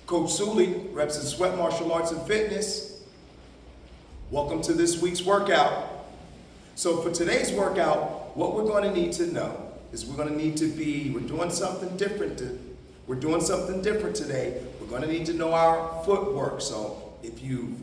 Coach Sully, reps in Sweat Martial Arts and Fitness. Welcome to this week's workout. So for today's workout, what we're going to need to know is we're doing something different today. We're going to need to know our footwork. So if you've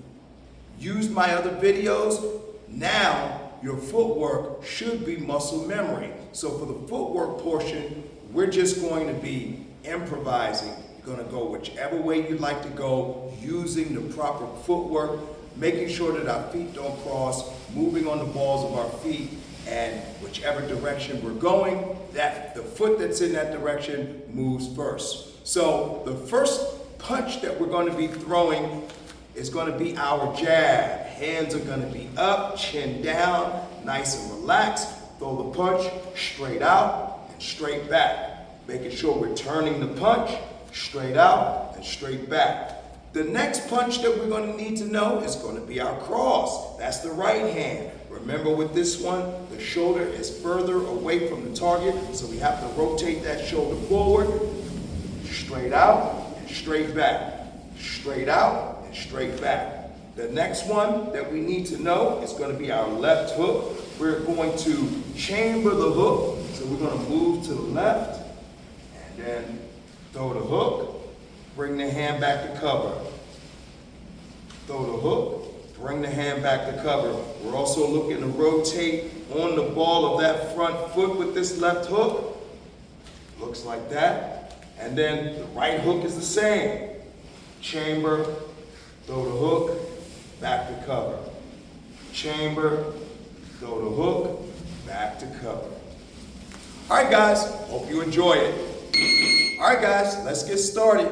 used my other videos, now your footwork should be muscle memory. So for the footwork portion, we're just going to be improvising. You're going to go whichever way you'd like to go, using the proper footwork, making sure that our feet don't cross, moving on the balls of our feet, and whichever direction we're going, that the foot that's in that direction moves first. So the first punch that we're going to be throwing is going to be our jab. Hands are going to be up, chin down, nice and relaxed. Throw the punch straight out and straight back. Making sure we're turning the punch straight out and straight back. The next punch that we're going to need to know is going to be our cross. That's the right hand. Remember with this one, the shoulder is further away from the target, so we have to rotate that shoulder forward, straight out and straight back, straight out and straight back. The next one that we need to know is going to be our left hook. We're going to chamber the hook, so we're going to move to the left and then throw the hook, bring the hand back to cover. Throw the hook, bring the hand back to cover. We're also looking to rotate on the ball of that front foot with this left hook. Looks like that. And then the right hook is the same. Chamber, throw the hook, back to cover. Chamber, throw the hook, back to cover. All right, guys, hope you enjoy it. All right, guys, let's get started.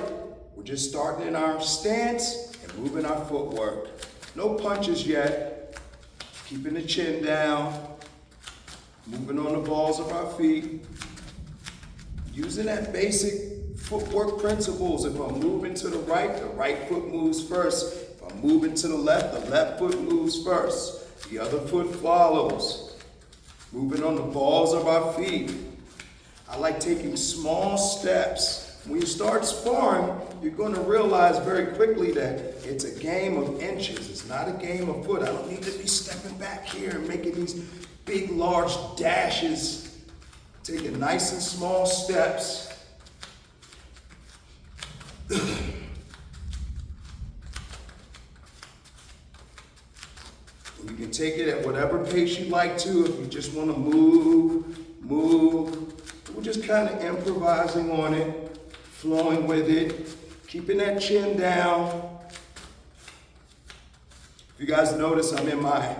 We're just starting in our stance and moving our footwork. No punches yet. Keeping the chin down. Moving on the balls of our feet. Using that basic footwork principles. If I'm moving to the right foot moves first. If I'm moving to the left foot moves first. The other foot follows. Moving on the balls of our feet. I like taking small steps. When you start sparring, you're going to realize very quickly that it's a game of inches. It's not a game of foot. I don't need to be stepping back here and making these big, large dashes. Taking nice and small steps. You can take it at whatever pace you like to. If you just want to move. We're just kind of improvising on it, flowing with it, keeping that chin down. If you guys notice, I'm in my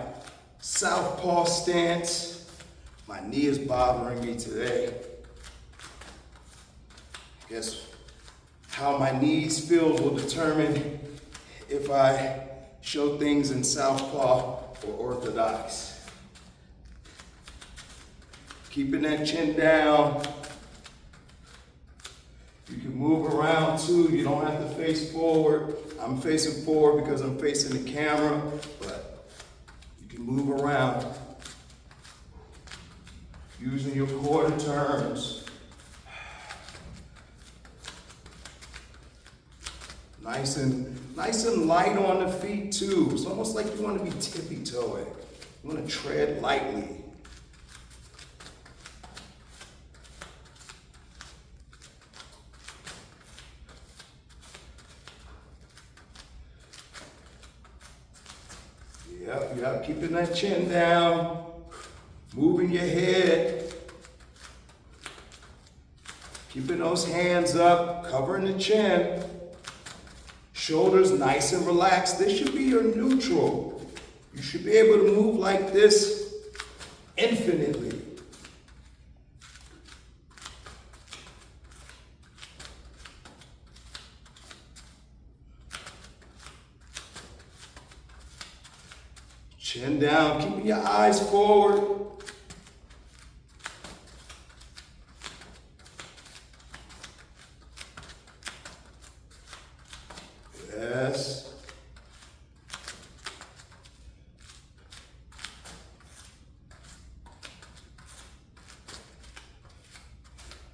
southpaw stance. My knee is bothering me today. I guess how my knees feel will determine if I show things in southpaw or orthodox. Keeping that chin down. You can move around too. You don't have to face forward. I'm facing forward because I'm facing the camera, but you can move around. Using your quarter turns. Nice and light on the feet too. It's almost like you want to be tippy-toeing. You want to tread lightly. Yep, keeping that chin down, moving your head, keeping those hands up, covering the chin, shoulders nice and relaxed. This should be your neutral. You should be able to move like this infinitely. Chin down, keeping your eyes forward. Yes.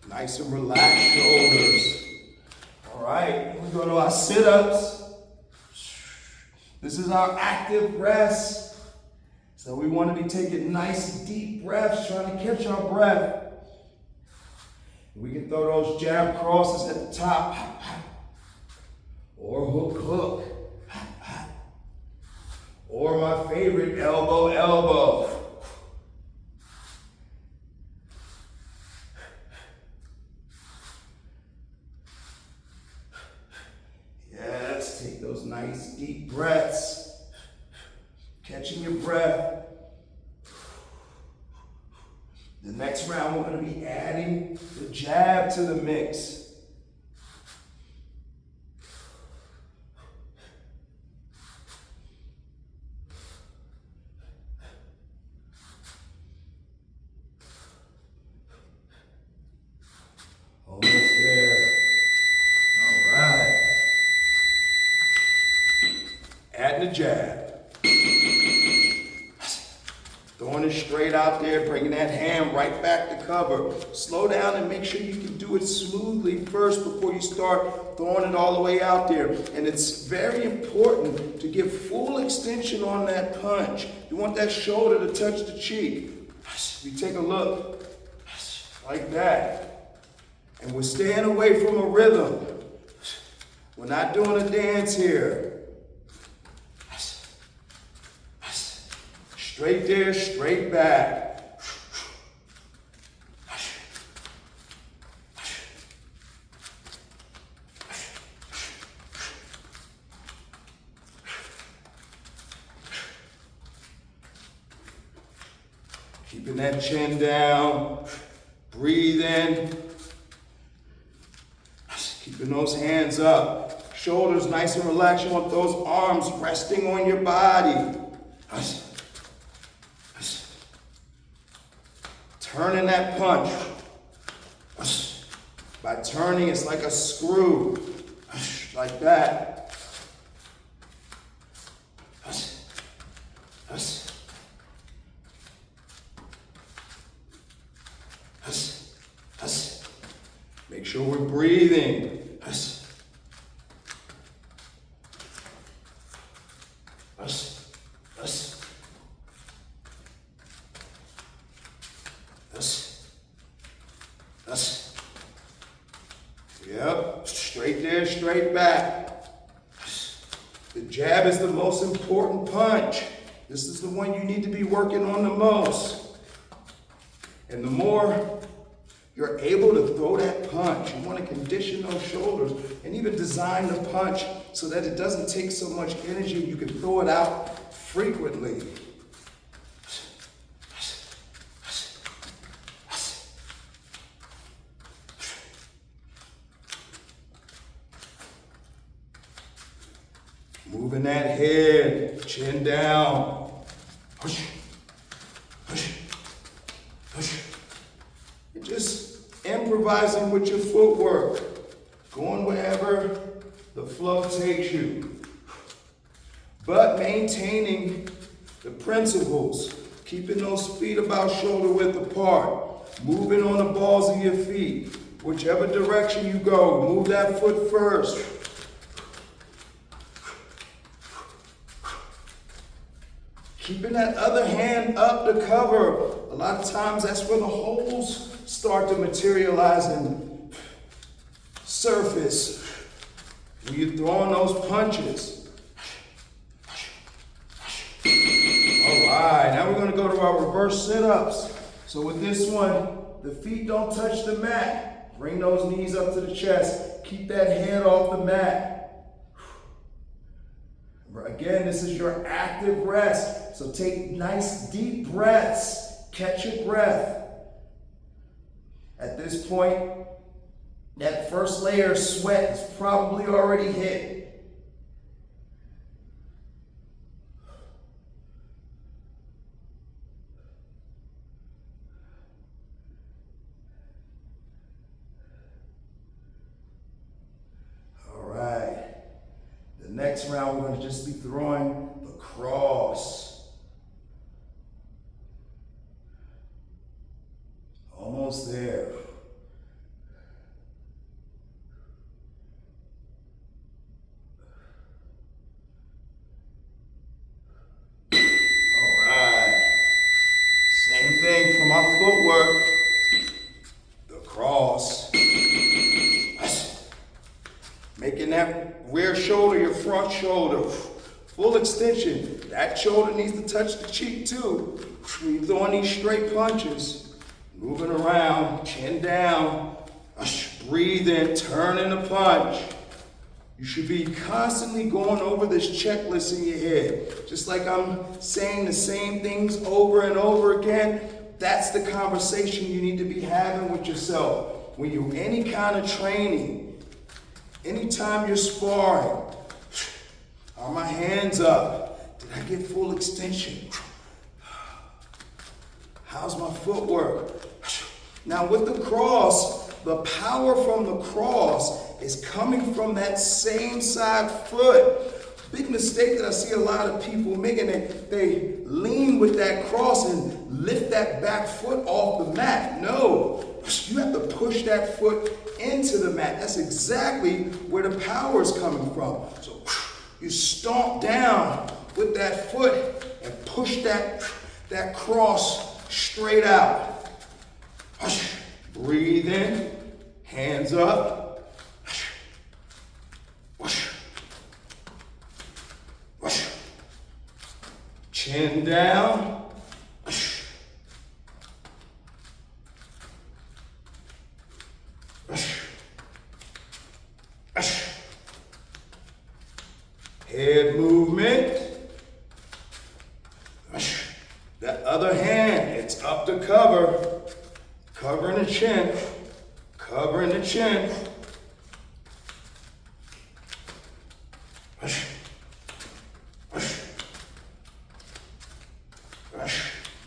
Nice and relaxed shoulders. All right, we're going to our sit-ups. This is our active rest. So we want to be taking nice deep breaths, trying to catch our breath. We can throw those jab crosses at the top. Or hook. Or my favorite, elbow. Yes, take those nice deep breaths. Catching your breath. The next round, we're going to be adding the jab to the mix. Almost there. All right. Adding the jab. Throwing it straight out there, bringing that hand right back to cover. Slow down and make sure you can do it smoothly first before you start throwing it all the way out there. And it's very important to give full extension on that punch. You want that shoulder to touch the cheek. We take a look, like that. And we're staying away from a rhythm. We're not doing a dance here. Straight there, straight back. Keeping that chin down, breathe in. Keeping those hands up, shoulders nice and relaxed. You want those arms resting on your body. Turning that punch. By turning, it's like a screw. Like that. Make sure we're breathing. Yep, straight there, straight back. The jab is the most important punch. This is the one you need to be working on the most. And the more you're able to throw that punch, you want to condition those shoulders and even design the punch so that it doesn't take so much energy. You can throw it out frequently. Moving that head, chin down. Push, push, push. You're just improvising with your footwork, going wherever the flow takes you. But maintaining the principles, keeping those feet about shoulder width apart, moving on the balls of your feet. Whichever direction you go, move that foot first. Keeping that other hand up to cover. A lot of times that's where the holes start to materialize and surface when you're throwing those punches. All right, now we're going to go to our reverse sit-ups. So with this one, the feet don't touch the mat. Bring those knees up to the chest. Keep that head off the mat. Again, this is your active rest. So take nice deep breaths. Catch your breath. At this point, that first layer of sweat is probably already hit. Next round, we're going to just be throwing the cross. Almost there. Making that rear shoulder your front shoulder. Full extension. That shoulder needs to touch the cheek too. When you're throwing these straight punches, moving around, chin down, breathe in, turn in a punch. You should be constantly going over this checklist in your head. Just like I'm saying the same things over and over again, that's the conversation you need to be having with yourself. When you're any kind of training, anytime you're sparring, are my hands up? Did I get full extension? How's my footwork? Now with the cross, the power from the cross is coming from that same side foot. Big mistake that I see a lot of people making, they lean with that cross and lift that back foot off the mat. No, you have to push that foot into the mat. That's exactly where the power is coming from. So you stomp down with that foot and push that cross straight out. Breathe in, hands up. Chin down. Head movement. That other hand, it's up to cover. Covering the chin. Covering the chin.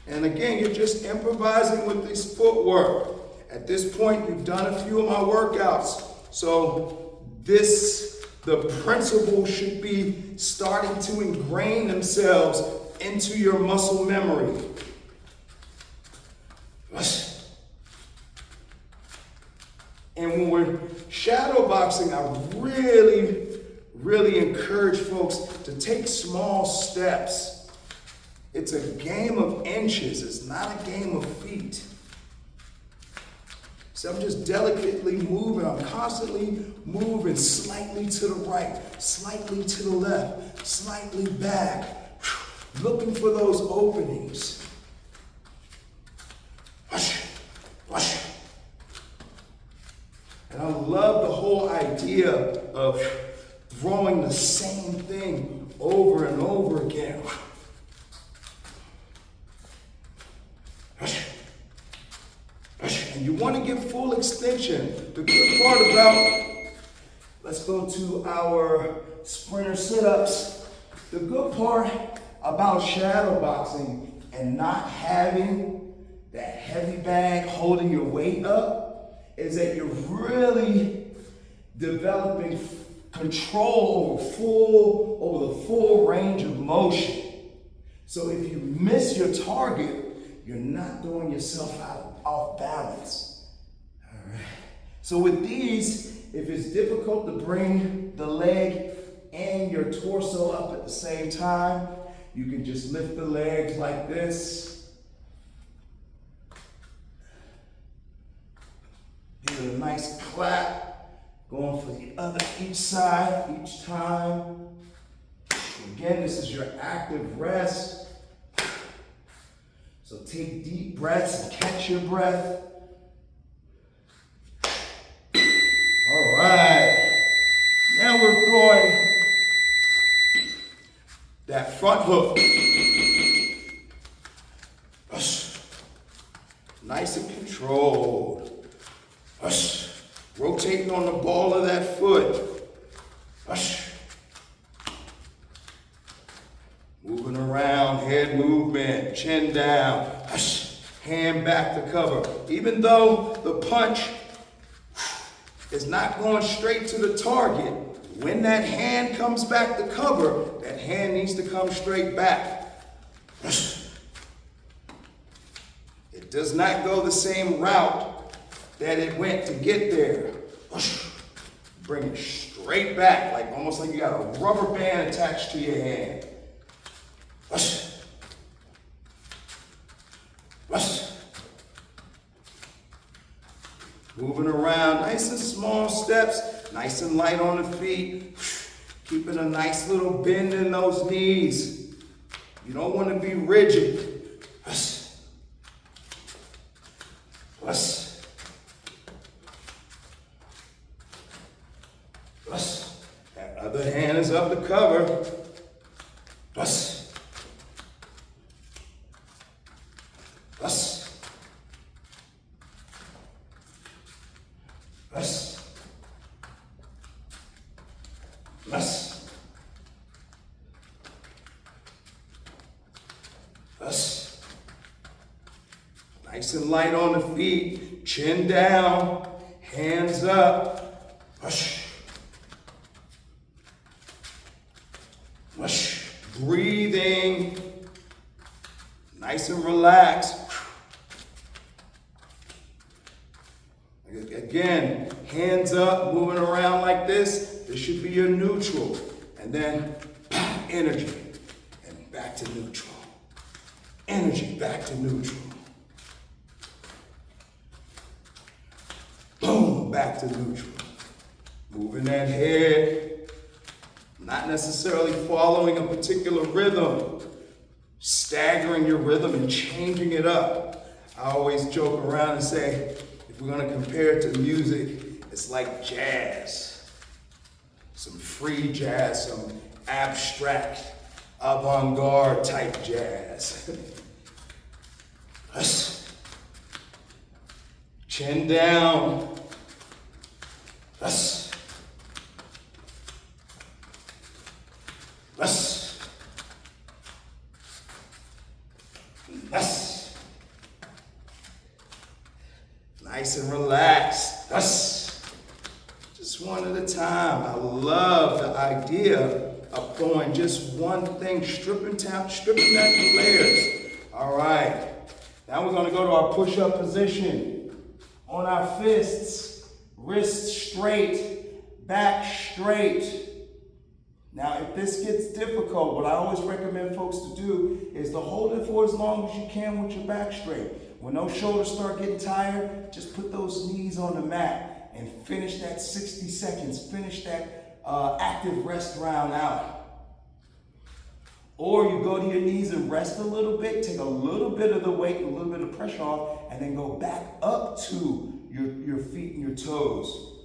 And again, you're just improvising with this footwork. At this point, you've done a few of my workouts. So the principles should be starting to ingrain themselves into your muscle memory. And when we're shadow boxing, I really encourage folks to take small steps. It's a game of inches. It's not a game of feet. So I'm just delicately moving. I'm constantly moving slightly to the right, slightly to the left, slightly back, looking for those openings. And I love the whole idea of throwing the same thing over and over again. And you want to get full extension. The good part about, let's go to our sprinter sit-ups. The good part about shadow boxing and not having that heavy bag holding your weight up is that you're really developing control over the full range of motion. So if you miss your target, you're not throwing yourself off balance. All right. So with these, if it's difficult to bring the leg and your torso up at the same time, you can just lift the legs like this. Give it a nice clap, going for the other each side each time. Again, this is your active rest. So take deep breaths and catch your breath. All right. Now we're throwing that front hook. Nice and controlled. Rotating on the ball of that foot. Moving around, head movement, chin down, hand back to cover. Even though the punch is not going straight to the target, when that hand comes back to cover, that hand needs to come straight back. It does not go the same route that it went to get there. Bring it straight back, like almost like you got a rubber band attached to your hand. Moving around, nice and small steps. Nice and light on the feet. Keeping a nice little bend in those knees. You don't want to be rigid. That other hand is up to cover. Nice and light on the feet, chin down, hands up. Breathing, nice and relaxed. Again, hands up, moving around like this. This should be your neutral. And then energy, and back to neutral. Energy, back to neutral. Boom, back to neutral. Moving that head, not necessarily following a particular rhythm, staggering your rhythm and changing it up. I always joke around and say, if we're gonna compare it to music, it's like jazz. Some free jazz, some abstract, avant-garde type jazz. Chin down. Nice and relaxed. Just one at a time. I love the idea of going just one thing, stripping back the layers. All right. Now we're going to go to our push-up position. On our fists, wrists straight, back straight. Now, if this gets difficult, what I always recommend folks to do is to hold it for as long as you can with your back straight. When those shoulders start getting tired, just put those knees on the mat and finish that 60 seconds. Finish that active rest round out. Or you go to your knees and rest a little bit, take a little bit of the weight, a little bit of pressure off, and then go back up to your feet and your toes.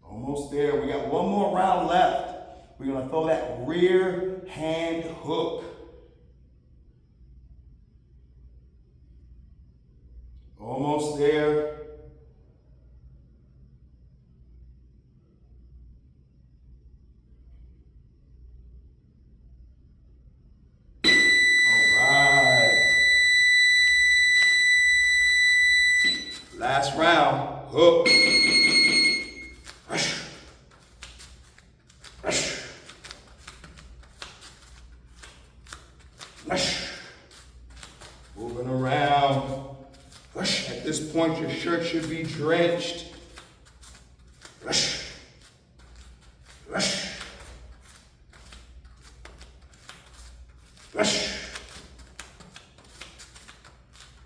Almost there. We got one more round left. We're going to throw that rear hand hook. Almost there. Last round, hook. Moving around. At this point, your shirt should be drenched.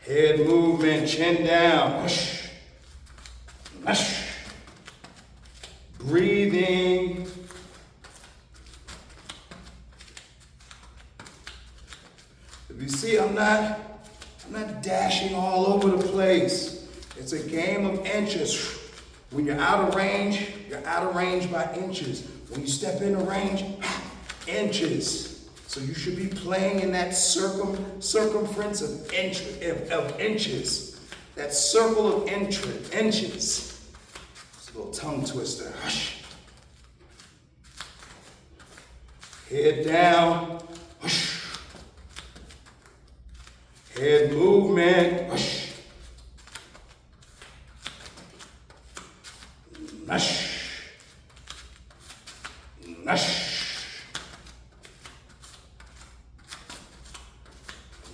Head movement, chin down. Breathing. If you see, I'm not dashing all over the place. It's a game of inches. When you're out of range, you're out of range by inches. When you step into range, inches. So you should be playing in that circumference of inches. That circle of inches. It's a little tongue twister. Head down. Head movement.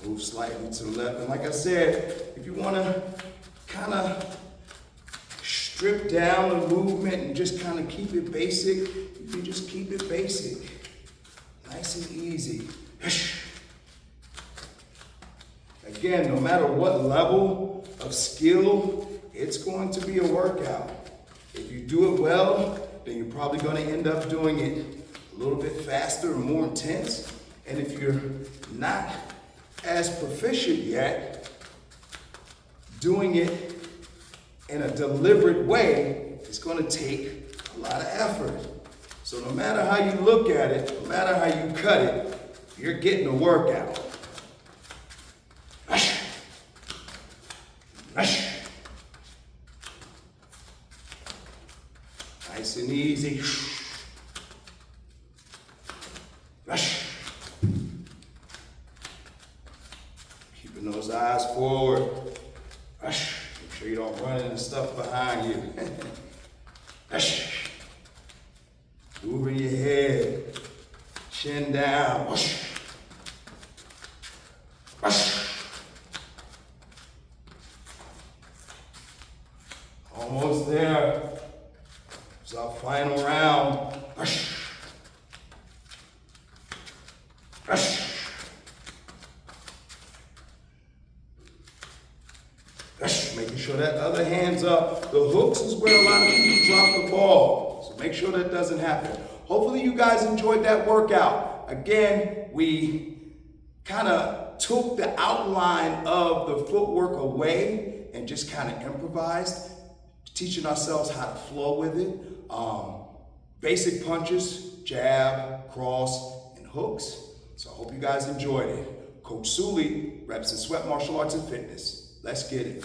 Move slightly to the left. And like I said, if you want to kind of strip down the movement and just kind of keep it basic, you can just keep it basic. Nice and easy. Again, no matter what level of skill, it's going to be a workout. If you do it well, then you're probably going to end up doing it a little bit faster and more intense. And if you're not as proficient yet, doing it in a deliberate way is going to take a lot of effort. So no matter how you look at it, no matter how you cut it, you're getting a workout. Nice and easy. Keeping those eyes forward. Make sure you don't run into stuff behind you. Moving your head. Chin down. Almost there. It's our final round. Making sure that other hand's up. The hooks is where a lot of people drop the ball. So make sure that doesn't happen. Hopefully you guys enjoyed that workout. Again, we kind of took the outline of the footwork away and just kind of improvised, teaching ourselves how to flow with it. Basic punches, jab, cross, and hooks. So I hope you guys enjoyed it. Coach Sully, Reps in Sweat Martial Arts and Fitness. Let's get it.